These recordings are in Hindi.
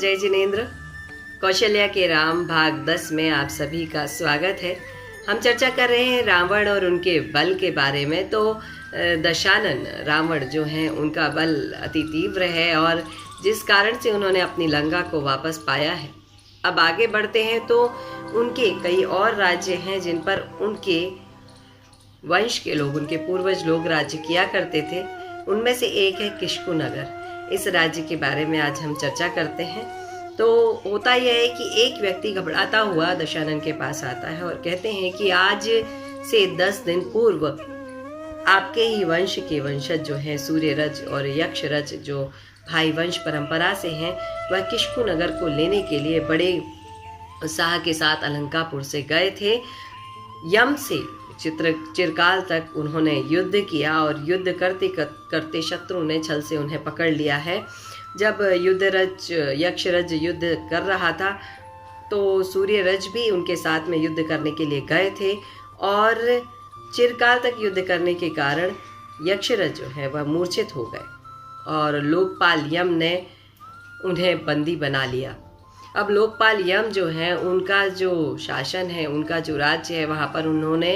जय जिनेन्द्र। कौशल्या के राम भाग 10 में आप सभी का स्वागत है। हम चर्चा कर रहे हैं रावण और उनके बल के बारे में। तो दशानन रावण जो हैं उनका बल अति तीव्र है और जिस कारण से उन्होंने अपनी लंका को वापस पाया है। अब आगे बढ़ते हैं तो उनके कई और राज्य हैं जिन पर उनके वंश के लोग, उनके पूर्वज लोग राज्य किया करते थे। उनमें से एक है किष्कु नगर। इस राज्य के बारे में आज हम चर्चा करते हैं। तो होता यह है कि एक व्यक्ति घबराता हुआ दशानन के पास आता है और कहते हैं कि आज से 10 दिन पूर्व आपके ही वंश के वंशज जो हैं सूर्यरज और यक्षरज, जो भाई वंश परंपरा से हैं, वह किष्कु नगर को लेने के लिए बड़े उत्साह के साथ अलंकापुर से गए थे। यम से चिरकाल तक उन्होंने युद्ध किया और युद्ध करते करते शत्रु ने छल से उन्हें पकड़ लिया है। जब यक्षरज युद्ध कर रहा था तो सूर्यरज भी उनके साथ में युद्ध करने के लिए गए थे और चिरकाल तक युद्ध करने के कारण यक्षरज जो है वह मूर्छित हो गए और लोकपाल यम ने उन्हें बंदी बना लिया। अब लोकपाल यम जो है, उनका जो शासन है, उनका जो राज्य है, वहाँ पर उन्होंने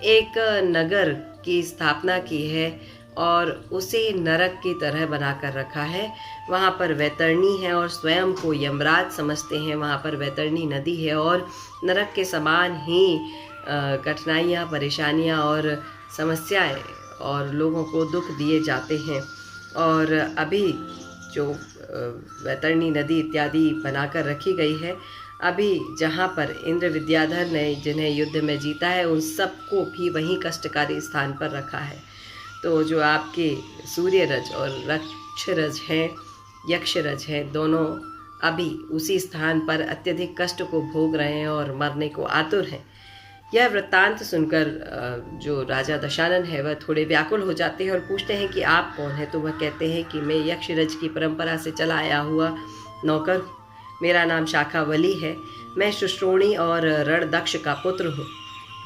एक नगर की स्थापना की है और उसे नरक की तरह बनाकर रखा है। वहाँ पर वैतरणी है और स्वयं को यमराज समझते हैं। वहाँ पर वैतरणी नदी है और नरक के समान ही कठिनाइयाँ, परेशानियाँ और समस्याएं और लोगों को दुख दिए जाते हैं। और अभी जो वैतरणी नदी इत्यादि बनाकर रखी गई है, अभी जहाँ पर इंद्र विद्याधर ने जिन्हें युद्ध में जीता है उन सबको भी वहीं कष्टकारी स्थान पर रखा है। तो जो आपके सूर्यरज और रक्षरज हैं, यक्षरज हैं, दोनों अभी उसी स्थान पर अत्यधिक कष्ट को भोग रहे हैं और मरने को आतुर हैं। यह वृत्तांत सुनकर जो राजा दशानन है वह थोड़े व्याकुल हो जाते हैं और पूछते हैं कि आप कौन हैं। तो वह कहते हैं कि मैं यक्षरज की परंपरा से चला आया हुआ नौकर हूँ। मेरा नाम शाखावली है। मैं शुश्रोणी और रणदक्ष का पुत्र हूँ।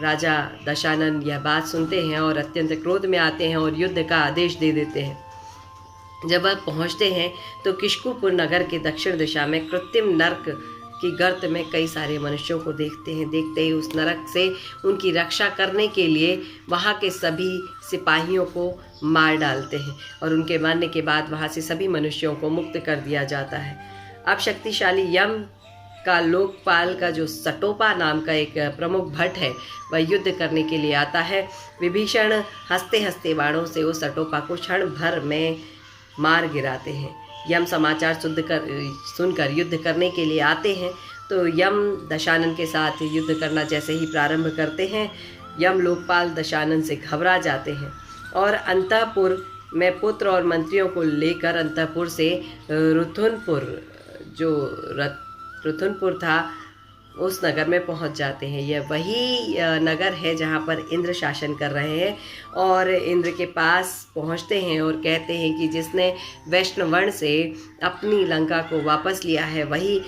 राजा दशानन यह बात सुनते हैं और अत्यंत क्रोध में आते हैं और युद्ध का आदेश दे देते हैं। जब वह पहुँचते हैं तो किष्कुपुर नगर के दक्षिण दिशा में कृत्रिम नरक कि गर्त में कई सारे मनुष्यों को देखते हैं। देखते ही उस नरक से उनकी रक्षा करने के लिए वहाँ के सभी सिपाहियों को मार डालते हैं और उनके मारने के बाद वहाँ से सभी मनुष्यों को मुक्त कर दिया जाता है। अब शक्तिशाली यम का लोकपाल का जो सटोपा नाम का एक प्रमुख भट्ट है वह युद्ध करने के लिए आता है। विभीषण हंसते हंसते बाणों से उस सटोपा को क्षण भर में मार गिराते हैं। यम समाचार सुनकर युद्ध करने के लिए आते हैं। तो यम दशानन के साथ युद्ध करना जैसे ही प्रारंभ करते हैं, यम लोकपाल दशानन से घबरा जाते हैं और अंतःपुर में पुत्र और मंत्रियों को लेकर अंतःपुर से रुथुनपुर था उस नगर में पहुंच जाते हैं। यह वही नगर है जहां पर इंद्र शासन कर रहे हैं और इंद्र के पास पहुंचते हैं और कहते हैं कि जिसने वैष्णवर्ण से अपनी लंका को वापस लिया है वही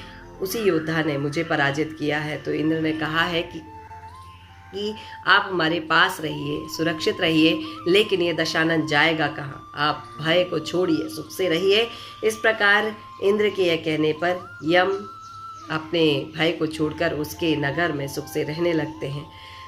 उसी योद्धा ने मुझे पराजित किया है। तो इंद्र ने कहा है कि आप हमारे पास रहिए, सुरक्षित रहिए, लेकिन ये दशानन जाएगा कहाँ? आप भय को छोड़िए, सुख से रहिए। इस प्रकार इंद्र के यह कहने पर यम अपने भाई को छोड़कर उसके नगर में सुख से रहने लगते हैं।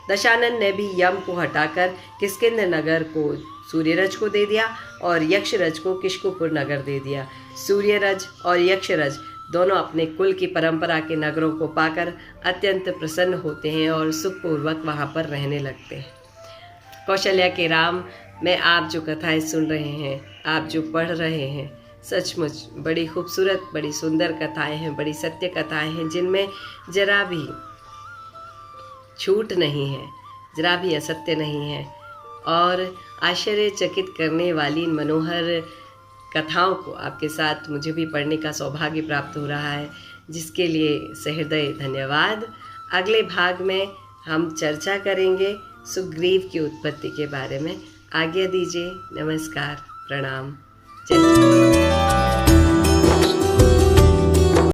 दशानन ने भी यम को हटाकर किष्किंध नगर को सूर्यरज को दे दिया और यक्षरज को किष्कुपुर नगर दे दिया। सूर्यरज और यक्षरज दोनों अपने कुल की परंपरा के नगरों को पाकर अत्यंत प्रसन्न होते हैं और सुखपूर्वक वहाँ पर रहने लगते हैं। कौशल्या के राम में आप जो कथाएं सुन रहे हैं, आप जो पढ़ रहे हैं, सचमुच बड़ी खूबसूरत, बड़ी सुंदर कथाएं हैं, बड़ी सत्य कथाएं हैं जिनमें जरा भी झूठ नहीं है, जरा भी असत्य नहीं है और आश्चर्यचकित करने वाली मनोहर कथाओं को आपके साथ मुझे भी पढ़ने का सौभाग्य प्राप्त हो रहा है, जिसके लिए सहृदय धन्यवाद। अगले भाग में हम चर्चा करेंगे सुग्रीव की उत्पत्ति के बारे में। आज्ञा दीजिए। नमस्कार, प्रणाम, जय।